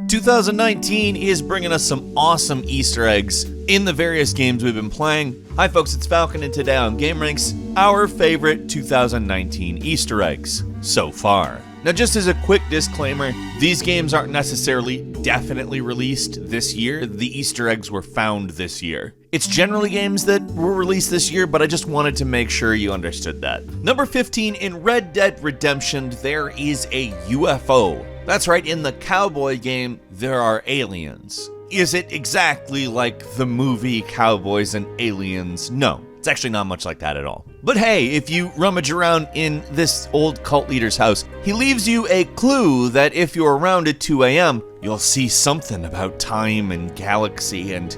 2019 is bringing us some awesome Easter eggs in the various games we've been playing. Hi folks, it's Falcon, and today on gameranx, our favorite 2019 Easter eggs so far. Now, just as a quick disclaimer, these games aren't necessarily definitely released this year. The Easter eggs were found this year. It's generally games that were released this year, but I just wanted to make sure you understood that. Number 15, in Red Dead Redemption, there is a UFO. That's right, in the cowboy game, there are aliens. Is it exactly like the movie Cowboys and Aliens? No, it's actually not much like that at all. But hey, if you rummage around in this old cult leader's house, he leaves you a clue that if you're around at 2 a.m., you'll see something about time and galaxy, and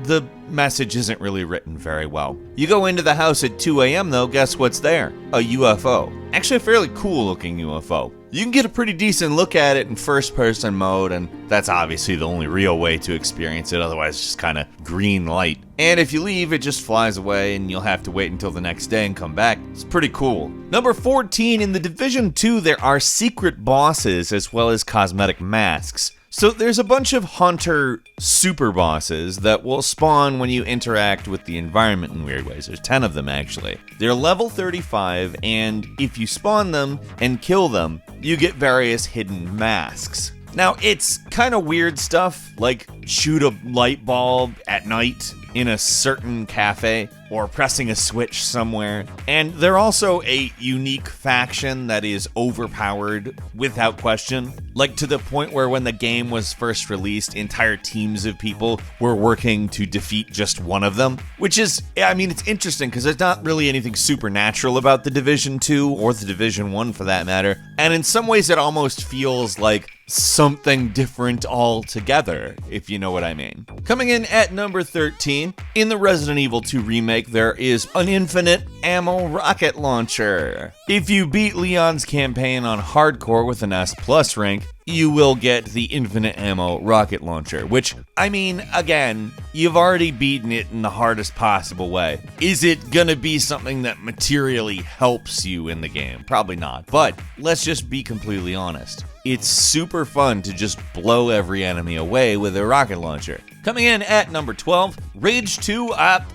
the message isn't really written very well. You go into the house at 2 a.m. though, guess what's there? A UFO. Actually a fairly cool looking UFO. You can get a pretty decent look at it in first person mode, and that's obviously the only real way to experience it, otherwise it's just kind of green light. And if you leave, it just flies away and you'll have to wait until the next day and come back. It's pretty cool. Number 14, in the Division 2 there are secret bosses as well as cosmetic masks. So there's a bunch of hunter super bosses that will spawn when you interact with the environment in weird ways. There's 10 of them actually. They're level 35, and if you spawn them and kill them, you get various hidden masks. Now, it's kind of weird stuff, like shoot a light bulb at night in a certain cafe, or pressing a switch somewhere. And they're also a unique faction that is overpowered without question. Like to the point where when the game was first released, entire teams of people were working to defeat just one of them. Which is, I mean, it's interesting because there's not really anything supernatural about the Division 2 or the Division 1 for that matter. And in some ways it almost feels like something different altogether, if you know what I mean. Coming in at number 13, in the Resident Evil 2 remake, there is an infinite ammo rocket launcher. If you beat Leon's campaign on hardcore with an S+ rank, you will get the infinite ammo rocket launcher, which, I mean, again, you've already beaten it in the hardest possible way. Is it gonna be something that materially helps you in the game? Probably not, but let's just be completely honest. It's super fun to just blow every enemy away with a rocket launcher. Coming in at number 12, Rage 2,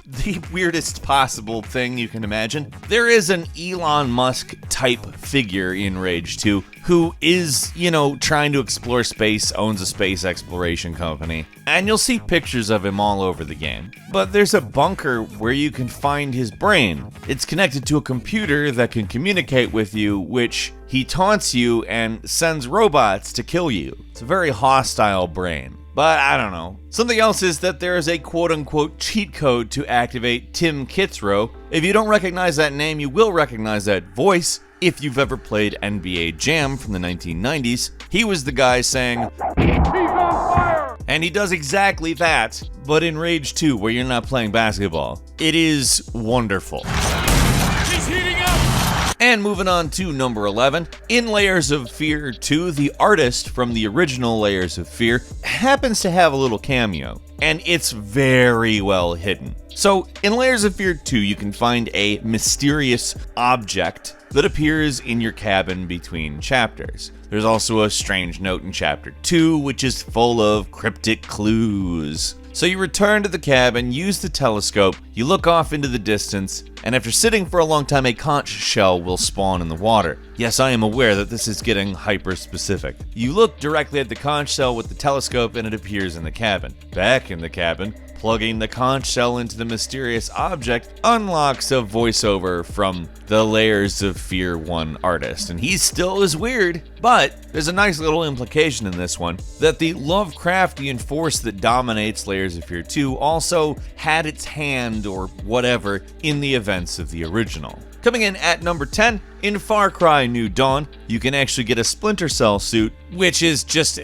the weirdest possible thing you can imagine. There is an Elon Musk type figure in Rage 2 who is, trying to explore space, owns a space exploration company, and you'll see pictures of him all over the game. But there's a bunker where you can find his brain. It's connected to a computer that can communicate with you, which he taunts you and sends robots to kill you. It's a very hostile brain. But I don't know. Something else is that there is a quote-unquote cheat code to activate Tim Kitzrow. If you don't recognize that name, you will recognize that voice if you've ever played NBA Jam from the 1990s. He was the guy saying, "He's on fire!" And he does exactly that, but in Rage 2, where you're not playing basketball. It is wonderful. He's heating up! And moving on to number 11, in Layers of Fear 2, the artist from the original Layers of Fear happens to have a little cameo, and it's very well hidden. So, in Layers of Fear 2, you can find a mysterious object that appears in your cabin between chapters. There's also a strange note in Chapter 2, which is full of cryptic clues. So you return to the cabin, use the telescope, you look off into the distance, and after sitting for a long time, a conch shell will spawn in the water. Yes, I am aware that this is getting hyper-specific. You look directly at the conch shell with the telescope and it appears in the cabin. Back in the cabin, plugging the conch shell into the mysterious object unlocks a voiceover from the Layers of Fear 1 artist, and he still is weird, but there's a nice little implication in this one that the Lovecraftian force that dominates Layers of Fear 2 also had its hand or whatever in the events of the original. Coming in at number 10, in Far Cry New Dawn, you can actually get a Splinter Cell suit, which is just,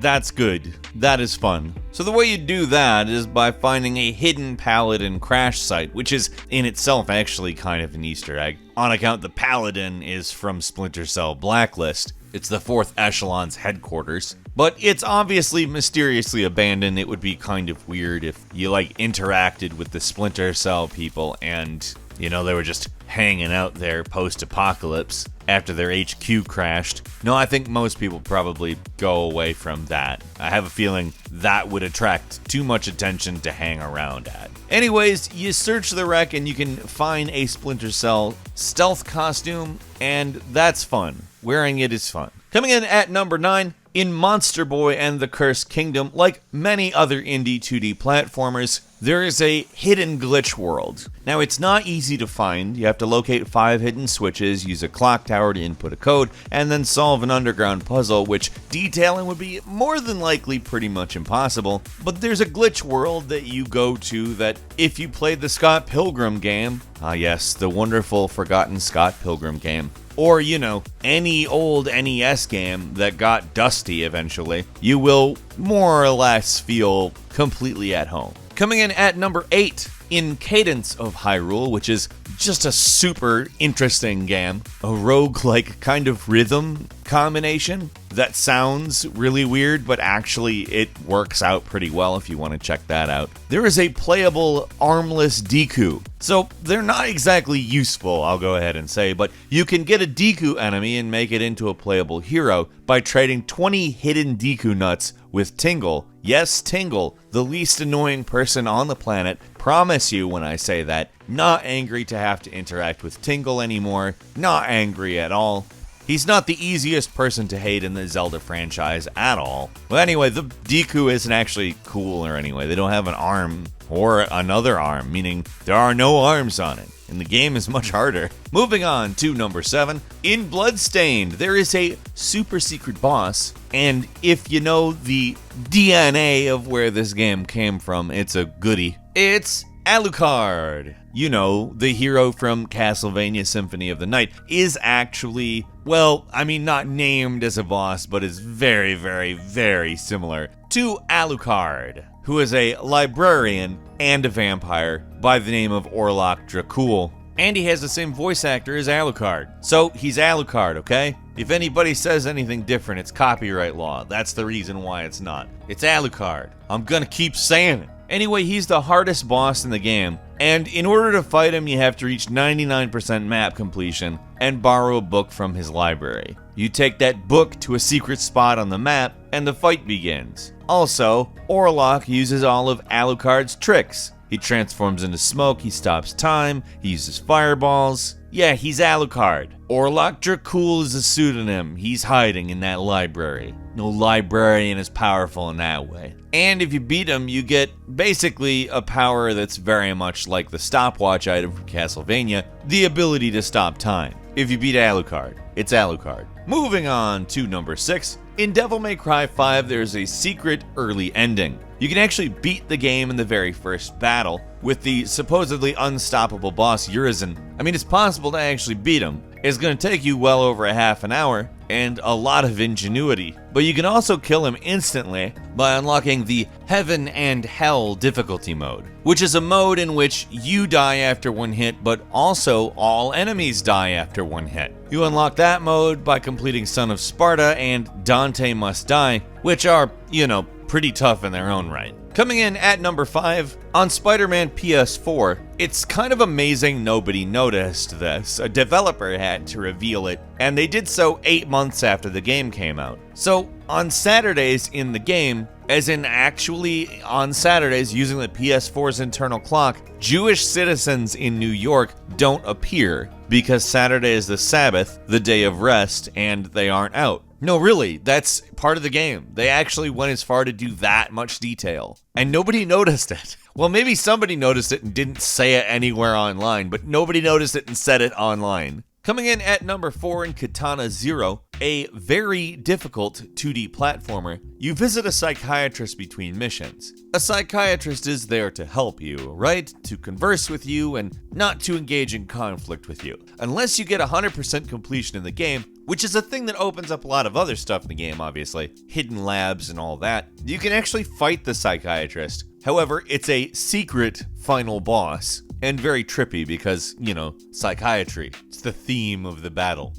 that's good. That is fun. So the way you do that is by finding a hidden Paladin crash site, which is in itself actually kind of an Easter egg, on account the Paladin is from Splinter Cell Blacklist. It's the 4th Echelon's headquarters. But it's obviously mysteriously abandoned. It would be kind of weird if you interacted with the Splinter Cell people and You know, they were just hanging out there post-apocalypse after their HQ crashed. No, I think most people probably go away from that. I have a feeling that would attract too much attention to hang around at. Anyways, you search the wreck and you can find a Splinter Cell stealth costume, and that's fun. Wearing it is fun. Coming in at number 9, in Monster Boy and the Cursed Kingdom, like many other indie 2D platformers, there is a hidden glitch world. Now, it's not easy to find. You have to locate 5 hidden switches, use a clock tower to input a code, and then solve an underground puzzle, which detailing would be more than likely pretty much impossible. But there's a glitch world that you go to that, if you played the Scott Pilgrim game, yes, the wonderful forgotten Scott Pilgrim game, or, you know, any old NES game that got dusty eventually, you will more or less feel completely at home. Coming in at number 8, in Cadence of Hyrule, which is just a super interesting game, a roguelike kind of rhythm combination that sounds really weird, but actually it works out pretty well if you want to check that out. There is a playable armless Deku. So they're not exactly useful, I'll go ahead and say, but you can get a Deku enemy and make it into a playable hero by trading 20 hidden Deku nuts with Tingle. Yes, Tingle, the least annoying person on the planet. Promise you when I say that. Not angry to have to interact with Tingle anymore. Not angry at all. He's not the easiest person to hate in the Zelda franchise at all. Well, anyway, the Deku isn't actually cool or anyway. They don't have an arm or another arm, meaning there are no arms on it, and the game is much harder. Moving on to number 7, in Bloodstained, there is a super secret boss, and if you know the DNA of where this game came from, it's a goodie. It's Alucard. You know, the hero from Castlevania Symphony of the Night is actually, well, I mean, not named as a boss, but is very, very, very similar to Alucard, who is a librarian and a vampire by the name of Orlok Dracul. And he has the same voice actor as Alucard. So he's Alucard, okay? If anybody says anything different, it's copyright law. That's the reason why it's not. It's Alucard. I'm gonna keep saying it. Anyway, he's the hardest boss in the game, and in order to fight him, you have to reach 99% map completion and borrow a book from his library. You take that book to a secret spot on the map, and the fight begins. Also, Orlok uses all of Alucard's tricks. He transforms into smoke, he stops time, he uses fireballs. Yeah, he's Alucard. Orlok Dracul is a pseudonym. He's hiding in that library. No librarian is powerful in that way. And if you beat him, you get basically a power that's very much like the stopwatch item from Castlevania, the ability to stop time. If you beat Alucard, it's Alucard. Moving on to number 6, in Devil May Cry 5, there's a secret early ending. You can actually beat the game in the very first battle with the supposedly unstoppable boss Urizen. I mean, it's possible to actually beat him. It's going to take you well over a half an hour and a lot of ingenuity. But you can also kill him instantly by unlocking the Heaven and Hell difficulty mode, which is a mode in which you die after one hit, but also all enemies die after one hit. You unlock that mode by completing Son of Sparta and Dante Must Die, which are, you know, pretty tough in their own right. Coming in at number 5, on SpiderMan PS4, it's kind of amazing nobody noticed this. A developer had to reveal it, and they did so 8 months after the game came out. So, on Saturdays in the game, as in actually on Saturdays using the PS4's internal clock, Jewish citizens in New York don't appear because Saturday is the Sabbath, the day of rest, and they aren't out. No, really, that's part of the game. They actually went as far to do that much detail, and nobody noticed it. Well, maybe somebody noticed it and didn't say it anywhere online, but nobody noticed it and said it online. Coming in at number 4 in Kitana Zero, a very difficult 2D platformer, you visit a psychiatrist between missions. A psychiatrist is there to help you, right? To converse with you and not to engage in conflict with you. Unless you get 100% completion in the game, which is a thing that opens up a lot of other stuff in the game, obviously. Hidden labs and all that. You can actually fight the psychiatrist. However, it's a secret final boss. And very trippy because, you know, psychiatry. It's the theme of the battle.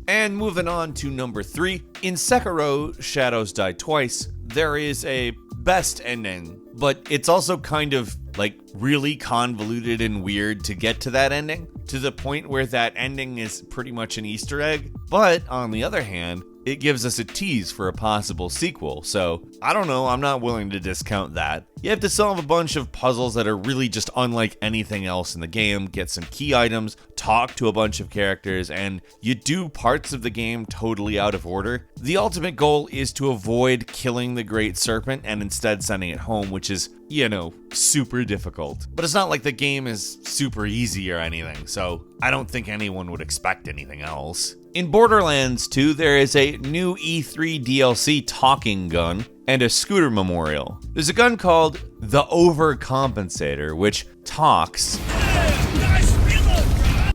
And And moving on to number 3, in Sekiro Shadows Die Twice, there is a best ending, but it's also kind of like really convoluted and weird to get to that ending, to the point where that ending is pretty much an Easter egg. But on the other hand, it gives us a tease for a possible sequel, so I don't know, I'm not willing to discount that. You have to solve a bunch of puzzles that are really just unlike anything else in the game, get some key items, talk to a bunch of characters, and you do parts of the game totally out of order. The ultimate goal is to avoid killing the Great Serpent and instead sending it home, which is, you know, super difficult. But it's not like the game is super easy or anything, so I don't think anyone would expect anything else. In Borderlands 2, there is a new E3 DLC talking gun and a scooter memorial. There's a gun called the Overcompensator, which talks.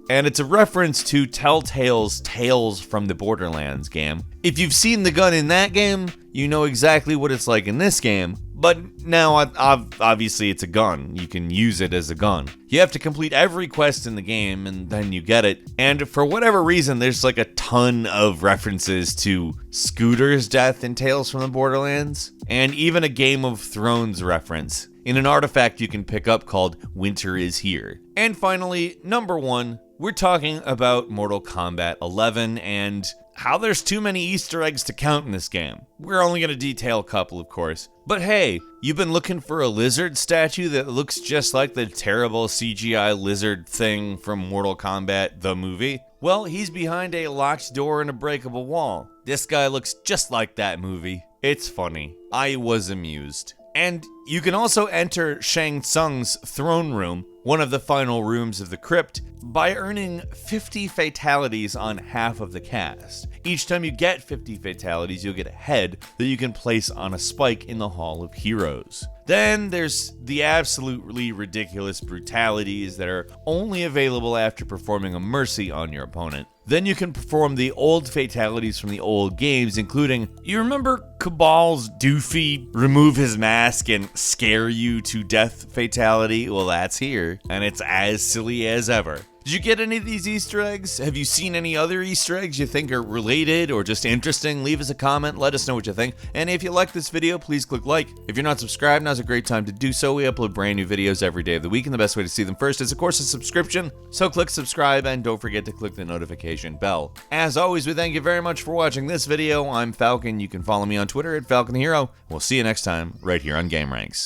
And it's a reference to Telltale's Tales from the Borderlands game. If you've seen the gun in that game, you know exactly what it's like in this game. But now, obviously, it's a gun. You can use it as a gun. You have to complete every quest in the game, and then you get it. And for whatever reason, there's like a ton of references to Scooter's death in Tales from the Borderlands, and even a Game of Thrones reference in an artifact you can pick up called Winter is Here. And finally, number 1, we're talking about Mortal Kombat 11 and how there's too many Easter eggs to count in this game. We're only going to detail a couple, of course. But hey, you've been looking for a lizard statue that looks just like the terrible CGI lizard thing from Mortal Kombat, the movie? Well, he's behind a locked door and a breakable wall. This guy looks just like that movie. It's funny. I was amused. And you can also enter Shang Tsung's throne room, one of the final rooms of the crypt, by earning 50 fatalities on half of the cast. Each time you get 50 fatalities, you'll get a head that you can place on a spike in the Hall of Heroes. Then there's the absolutely ridiculous brutalities that are only available after performing a mercy on your opponent. Then you can perform the old fatalities from the old games, including, you remember Cabal's doofy remove his mask and scare you to death fatality? Well, that's here, and it's as silly as ever. Did you get any of these Easter eggs? Have you seen any other Easter eggs you think are related or just interesting? Leave us a comment, let us know what you think. And if you like this video, please click like. If you're not subscribed, now's a great time to do so. We upload brand new videos every day of the week, and the best way to see them first is, of course, a subscription. So click subscribe, and don't forget to click the notification bell. As always, we thank you very much for watching this video. I'm Falcon. You can follow me on Twitter at FalconHero. We'll see you next time, right here on GameRanx.